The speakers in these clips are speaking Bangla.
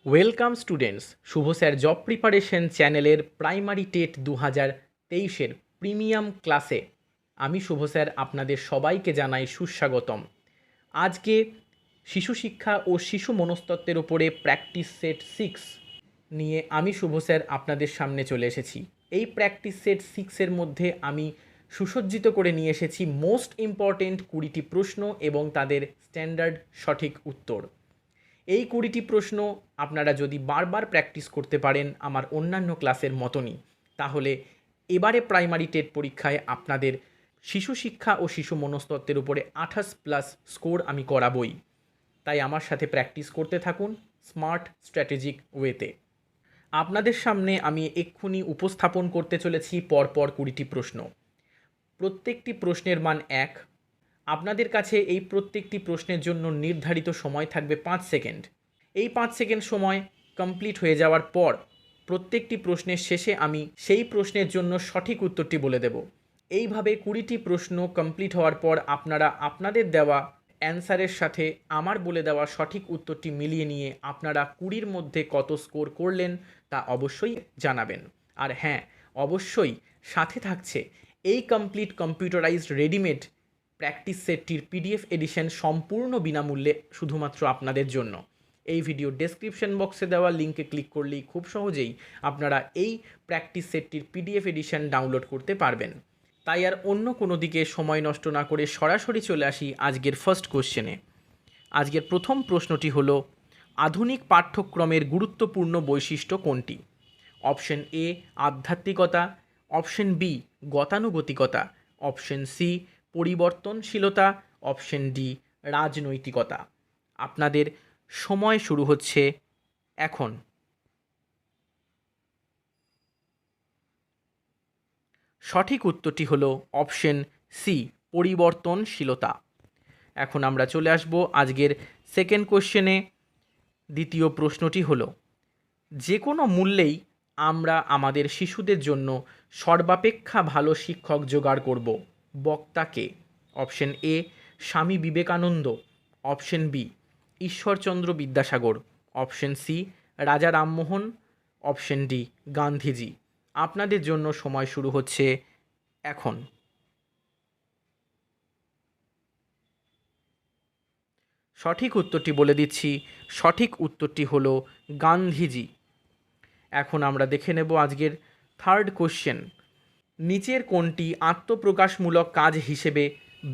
ওয়েলকাম স্টুডেন্টস, শুভ স্যার জব প্রিপারেশন চ্যানেলের প্রাইমারি টেট 2023-এর প্রিমিয়াম ক্লাসে আমি শুভ স্যার আপনাদের সবাইকে জানাই সুস্বাগতম। আজকে শিশু শিক্ষা ও শিশু মনস্তত্ত্বের ওপরে প্র্যাকটিস সেট 6 নিয়ে আমি শুভ স্যার আপনাদের সামনে চলে এসেছি। এই প্র্যাকটিস সেট 6-এর মধ্যে আমি সুসজ্জিত করে নিয়ে এসেছি মোস্ট ইম্পর্টেন্ট 20টি প্রশ্ন এবং তাদের স্ট্যান্ডার্ড সঠিক উত্তর। এই 20টি প্রশ্ন আপনারা যদি বারবার প্র্যাকটিস করতে পারেন আমার অন্যান্য ক্লাসের মতনই, তাহলে এবারে প্রাইমারি টেট পরীক্ষায় আপনাদের শিশু শিক্ষা ও শিশু মনস্তত্ত্বের উপরে 28+ স্কোর আমি করাবই। তাই আমার সাথে প্র্যাকটিস করতে থাকুন স্মার্ট স্ট্র্যাটেজিক ওয়েতে। আপনাদের সামনে আমি এক্ষুনি উপস্থাপন করতে চলেছি পরপর 20টি প্রশ্ন। প্রত্যেকটি প্রশ্নের মান 1। আপনাদের কাছে এই প্রত্যেকটি প্রশ্নের জন্য নির্ধারিত সময় থাকবে 5 সেকেন্ড। এই 5 সেকেন্ড সময় কমপ্লিট হয়ে যাওয়ার পর প্রত্যেকটি প্রশ্নের শেষে আমি সেই প্রশ্নের জন্য সঠিক উত্তরটি বলে দেব। এইভাবে 20টি প্রশ্ন কমপ্লিট হওয়ার পর আপনারা আপনাদের দেওয়া অ্যান্সারের সাথে আমার বলে দেওয়া সঠিক উত্তরটি মিলিয়ে নিয়ে আপনারা 20-র মধ্যে কত স্কোর করলেন তা অবশ্যই জানাবেন। আর হ্যাঁ, অবশ্যই সাথে থাকছে এই কমপ্লিট কম্পিউটারাইজড রেডিমেড প্র্যাকটিস সেটটির পিডিএফ এডিশন সম্পূর্ণ বিনামূল্যে শুধুমাত্র আপনাদের জন্য। এই ভিডিও ডেসক্রিপশন বক্সে দেওয়া লিঙ্কে ক্লিক করলেই খুব সহজেই আপনারা এই প্র্যাকটিস সেটটির পিডিএফ এডিশন ডাউনলোড করতে পারবেন। তাই আর অন্য কোনো দিকে সময় নষ্ট না করে সরাসরি চলে আসি আজকের ফার্স্ট কোশ্চেনে। আজকের প্রথম প্রশ্নটি হলো, আধুনিক পাঠ্যক্রমের গুরুত্বপূর্ণ বৈশিষ্ট্য কোনটি? অপশন এ আধ্যাত্মিকতা, অপশন বি গতানুগতিকতা, অপশন সি পরিবর্তনশীলতা, অপশন ডি রাজনৈতিকতা। আপনাদের সময় শুরু হচ্ছে এখন। সঠিক উত্তরটি হলো অপশন সি পরিবর্তনশীলতা। এখন আমরা চলে আসব আজকের সেকেন্ড কোশ্চেনে। দ্বিতীয় প্রশ্নটি হলো, যে কোনো মূল্যেই আমরা আমাদের শিশুদের জন্য সর্বাপেক্ষা ভালো শিক্ষক জোগাড় করব, বক্তাকে? Option A Swami Vivekananda, option B Ishwarchandra Vidyasagar, option C Raja Rammohan, option D Gandhiji. আপনাদের জন্য সময় শুরু হচ্ছে এখন। সঠিক উত্তরটি বলে দিচ্ছি, সঠিক উত্তরটি হলো গান্ধীজি। এখন আমরা দেখে নেব আজকের থার্ড কোশ্চেন। নিচের কোনটি আত্মপ্রকাশমূলক কাজ হিসেবে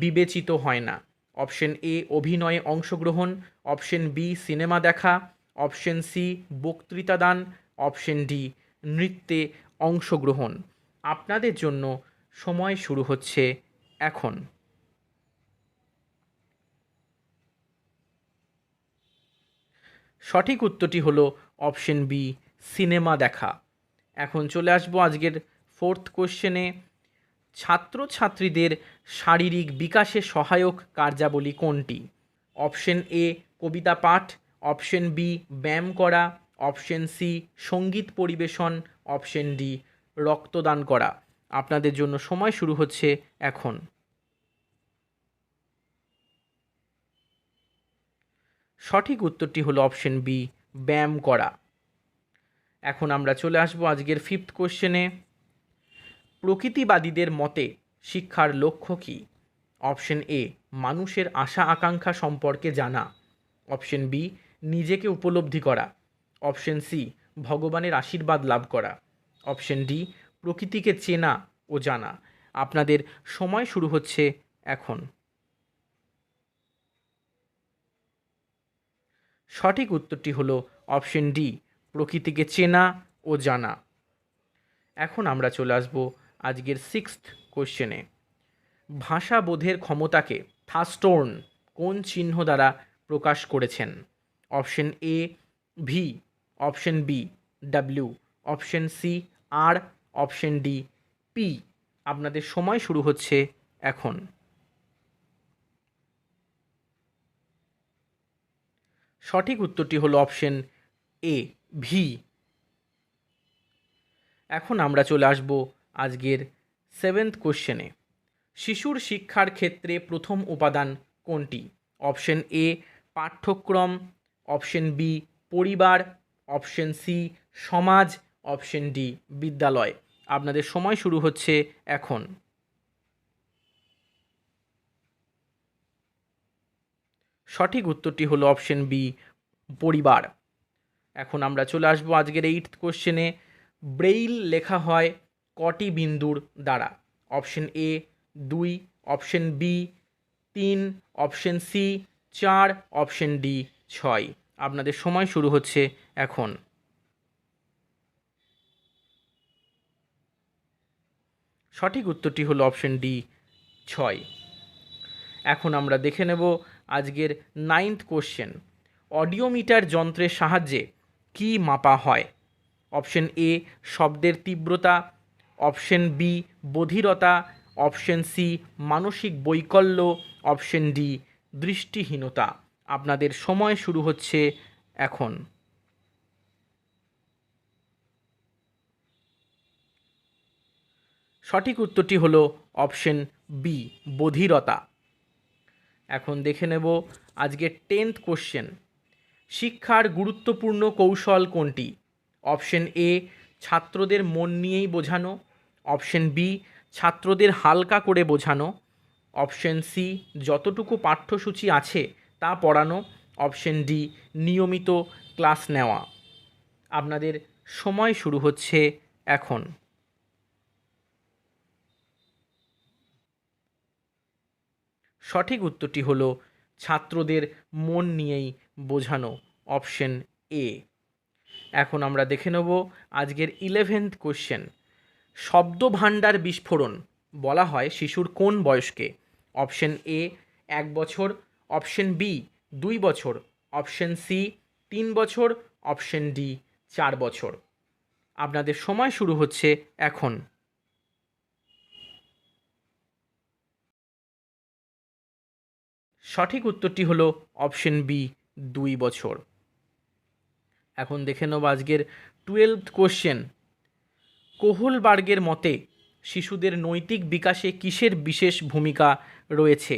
বিবেচিত হয় না? অপশন এ অভিনয়ে অংশগ্রহণ, অপশন বি সিনেমা দেখা, অপশন সি বক্তৃতা দান, অপশন ডি নৃত্যে অংশগ্রহণ। আপনাদের জন্য সময় শুরু হচ্ছে এখন। সঠিক উত্তরটি হলো অপশন বি সিনেমা দেখা। এখন চলে আসবো আজকের ফোর্থ কোশ্চেনে। ছাত্রছাত্রীদের শারীরিক বিকাশে সহায়ক কার্যাবলী কোনটি? অপশন এ কবিতা পাঠ, অপশন বি ব্যায়াম করা, অপশন সি সঙ্গীত পরিবেশন, অপশন ডি রক্তদান করা। আপনাদের জন্য সময় শুরু হচ্ছে এখন। সঠিক উত্তরটি হলো অপশন বি ব্যায়াম করা। এখন আমরা চলে আসবো আজকের ফিফথ কোশ্চেনে। প্রকৃতিবাদীদের মতে শিক্ষার লক্ষ্য কী? অপশন এ মানুষের আশা আকাঙ্ক্ষা সম্পর্কে জানা, অপশন বি নিজেকে উপলব্ধি করা, অপশন সি ভগবানের আশীর্বাদ লাভ করা, অপশন ডি প্রকৃতিকে চেনা ও জানা। আপনাদের সময় শুরু হচ্ছে এখন। সঠিক উত্তরটি হলো অপশন ডি প্রকৃতিকে চেনা ও জানা। এখন আমরা চলে আসব আজকের সিক্সথ কোশ্চেনে। ভাষা বোধের ক্ষমতাকে থাস্টোর্ন কোন চিহ্ন দ্বারা প্রকাশ করেছেন? Option A V, option B W, option C R, option D P. আপনাদের সময় শুরু হচ্ছে এখন। সঠিক উত্তরটি হলো অপশন এ ভি। এখন আমরা চলে আসব আজকের সেভেন্থ কোশ্চেনে। শিশুর শিক্ষার ক্ষেত্রে প্রথম উপাদান কোনটি? অপশন এ পাঠ্যক্রম, অপশন বি পরিবার, অপশন সি সমাজ, অপশন ডি বিদ্যালয়। আপনাদের সময় শুরু হচ্ছে এখন। সঠিক উত্তরটি হলো অপশন বি পরিবার। এখন আমরা চলে আসবো আজকের 8th কোশ্চেনে। ব্রেইল লেখা হয় কটি বিন্দুর দ্বারা? Option A 2, option B 3, option C 4, option D 6। আপনাদের সময় শুরু হচ্ছে এখন। সঠিক উত্তরটি হলো অপশন ডি 6। এখন আমরা দেখে নেব আজকের 9th কোশ্চেন। অডিওমিটার যন্ত্রের সাহায্যে কি মাপা হয়? অপশন এ শব্দের তীব্রতা, অপশন বি বধিরতা, অপশন সি মানসিক বৈকল্য, অপশন ডি দৃষ্টিহীনতা। আপনাদের সময় শুরু হচ্ছে এখন। সঠিক উত্তরটি হলো অপশন বি বধিরতা। এখন দেখে নেব আজকের 10th কোশ্চেন। শিক্ষার গুরুত্বপূর্ণ কৌশল কোনটি? অপশন এ ছাত্রদের মন নিয়েই বোঝানো, অপশন বি ছাত্রদের হালকা করে বোঝানো, অপশন সি যতটুকু পাঠ্যসূচি আছে তা পড়ানো, অপশন ডি নিয়মিত ক্লাস নেওয়া। আপনাদের সময় শুরু হচ্ছে এখন। সঠিক উত্তরটি হলো ছাত্রদের মন নিয়েই বোঝানো, অপশন এ। এখন আমরা দেখে নেব আজকের 11th কোশ্চেন। শব্দভাণ্ডার বিস্ফোরণ বলা হয় শিশুর কোন বয়সকে? অপশন এ 1 বছর, অপশন বি 2 বছর, অপশন সি 3 বছর, অপশন ডি 4 বছর। আপনাদের সময় শুরু হচ্ছে এখন। সঠিক উত্তরটি হলো অপশন বি 2 বছর। এখন দেখে নেব আজকের 12th কোশ্চেন। কোহলবার্গের মতে শিশুদের নৈতিক বিকাশে কিসের বিশেষ ভূমিকা রয়েছে?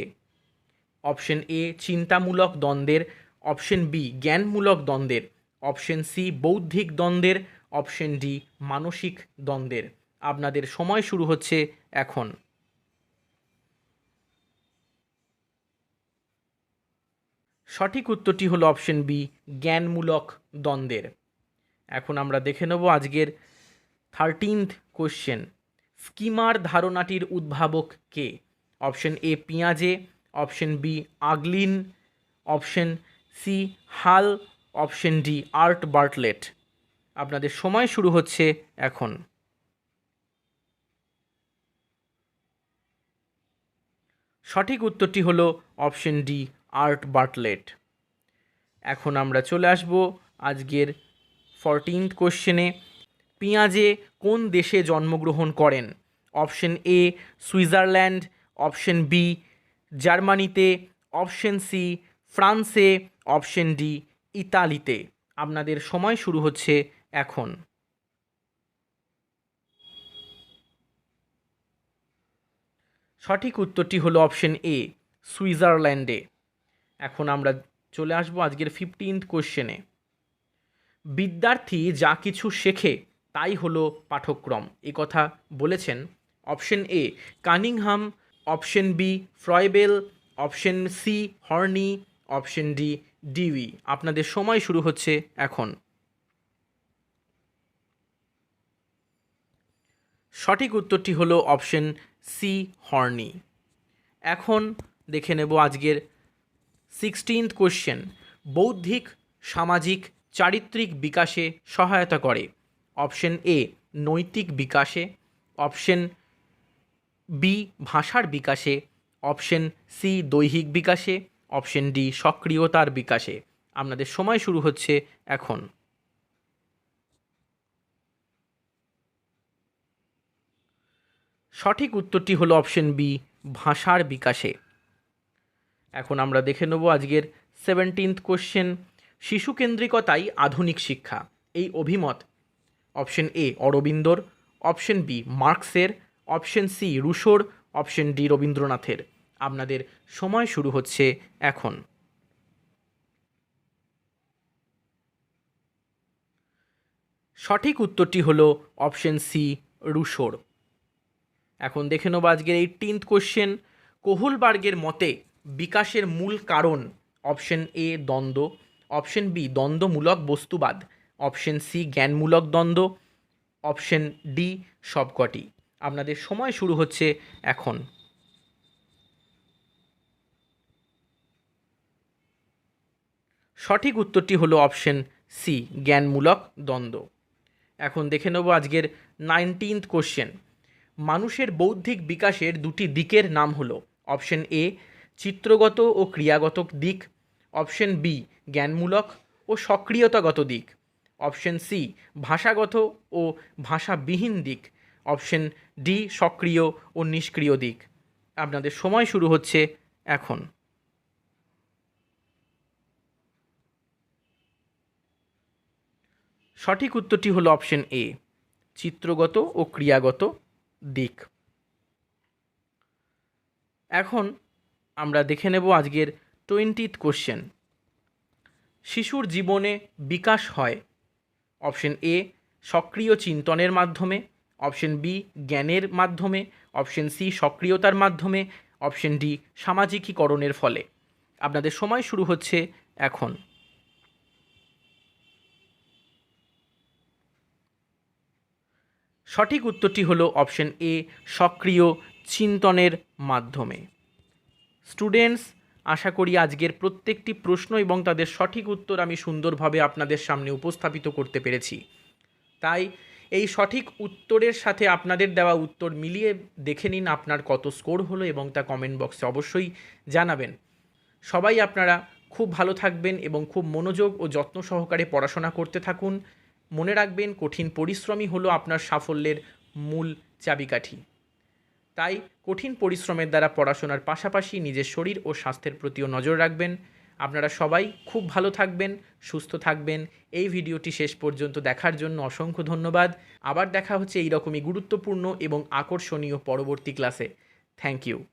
অপশন এ চিন্তামূলক দ্বন্দ্বের, অপশন বি জ্ঞানমূলক দ্বন্দ্বের, অপশন সি বৌদ্ধিক দ্বন্দ্বের, অপশন ডি মানসিক দ্বন্দ্বের। আপনাদের সময় শুরু হচ্ছে এখন। সঠিক উত্তরটি হলো অপশন বি জ্ঞানমূলক দ্বন্দ্বের। এখন আমরা দেখে নেব আজকের 13th কোশ্চেন। স্কিমার ধারণাটির উদ্ভাবক কে? অপশন এ পিয়াজে, অপশন বি আগলিন, option C Hull, option D আর্ট বার্টলেট। আপনাদের সময় শুরু হচ্ছে এখন। সঠিক উত্তরটি হলো অপশন ডি আর্ট বার্টলেট। এখন আমরা চলে আসব আজকের 14th কোশ্চেনে। পিয়াজে কোন দেশে জন্মগ্রহণ করেন? Option A Switzerland, option B জার্মানিতে, অপশন সি ফ্রান্সে, অপশন ডি ইতালিতে। আপনাদের সময় শুরু হচ্ছে এখন। সঠিক উত্তরটি হলো অপশন এ সুইজারল্যান্ডে। এখন আমরা চলে আসবো আজকের 15th কোশ্চেনে। বিদ্যার্থী যা কিছু শেখে তাই হলো পাঠ্যক্রম, এ কথা বলেছেন option A Cunningham, option B Froebel, option C Horney, option D Dewey. আপনাদের সময় শুরু হচ্ছে এখন। সঠিক উত্তরটি হলো অপশন সি হর্নি। এখন দেখে নেব আজকের 16th কোশ্চেন। বৌদ্ধিক, সামাজিক, চারিত্রিক বিকাশে সহায়তা করে? অপশন এ নৈতিক বিকাশে, অপশন বি ভাষার বিকাশে, অপশন সি দৈহিক বিকাশে, অপশন ডি সক্রিয়তার বিকাশে। আপনাদের সময় শুরু হচ্ছে এখন। সঠিক উত্তরটি হলো অপশন বি ভাষার বিকাশে। এখন আমরা দেখে নেব আজকের 17th কোশ্চেন। শিশুকেন্দ্রিকতাই আধুনিক শিক্ষা, এই অভিমত অপশন এ অরবিন্দর, অপশন বি মার্কসের, অপশন সি রুশোর, অপশন ডি রবীন্দ্রনাথের। আপনাদের সময় শুরু হচ্ছে এখন। সঠিক উত্তরটি হলো অপশন সি, রুশোর। এখন দেখে নেব আজকের 18th কোশ্চেন। কোহলবার্গের মতে বিকাশের মূল কারণ অপশন এ দ্বন্দ্ব, অপশন বি দ্বন্দ্বমূলক বস্তুবাদ, অপশন সি জ্ঞানমূলক দ্বন্দ্ব, অপশন ডি সবকটি। আপনাদের সময় শুরু হচ্ছে এখন। সঠিক উত্তরটি হলো অপশন সি, জ্ঞানমূলক দ্বন্দ্ব। এখন দেখে নেব আজকের 19th কোশ্চেন। মানুষের বৌদ্ধিক বিকাশের দুটি দিকের নাম হলো অপশন এ চিত্রগত ও ক্রিয়াগত দিক, অপশন বি জ্ঞানমূলক ও সক্রিয়তাগত দিক, অপশন সি ভাষাগত ও ভাষাবিহীন দিক, অপশন ডি সক্রিয় ও নিষ্ক্রিয় দিক। আপনাদের সময় শুরু হচ্ছে এখন। সঠিক উত্তরটি হলো অপশন এ, চিত্রগত ও ক্রিয়াগত দিক। এখন আমরা দেখে নেব আজকের 20th কোশ্চেন। শিশুর জীবনে বিকাশ হয় অপশন এ সক্রিয় চিন্তনের মাধ্যমে, অপশন বি জ্ঞানের মাধ্যমে, অপশন সি সক্রিয়তার মাধ্যমে, অপশন ডি সামাজিকীকরণের ফলে। আপনাদের সময় শুরু হচ্ছে এখন। সঠিক উত্তরটি হলো অপশন এ সক্রিয় চিন্তনের মাধ্যমে। স্টুডেন্টস, আশা করি আজকের প্রত্যেকটি প্রশ্ন এবং তাদের সঠিক উত্তর আমি সুন্দরভাবে আপনাদের সামনে উপস্থাপিত করতে পেরেছি। তাই এই সঠিক উত্তরের সাথে আপনাদের দেওয়া উত্তর মিলিয়ে দেখে নিন আপনার কত স্কোর হলো এবং তা কমেন্ট বক্সে অবশ্যই জানাবেন। সবাই আপনারা খুব ভালো থাকবেন এবং খুব মনোযোগ ও যত্ন সহকারে পড়াশোনা করতে থাকুন। মনে রাখবেন, কঠিন পরিশ্রমই হলো আপনার সাফল্যের মূল চাবিকাঠি। তাই কঠিন পরিশ্রমের দ্বারা পড়াশোনার পাশাপাশি নিজের শরীর ও স্বাস্থ্যের প্রতিও নজর রাখবেন। আপনারা সবাই খুব ভালো থাকবেন, সুস্থ থাকবেন। এই ভিডিওটি শেষ পর্যন্ত দেখার জন্য অসংখ্য ধন্যবাদ। আবার দেখা হচ্ছে এইরকমই গুরুত্বপূর্ণ এবং আকর্ষণীয় পরবর্তী ক্লাসে। Thank you.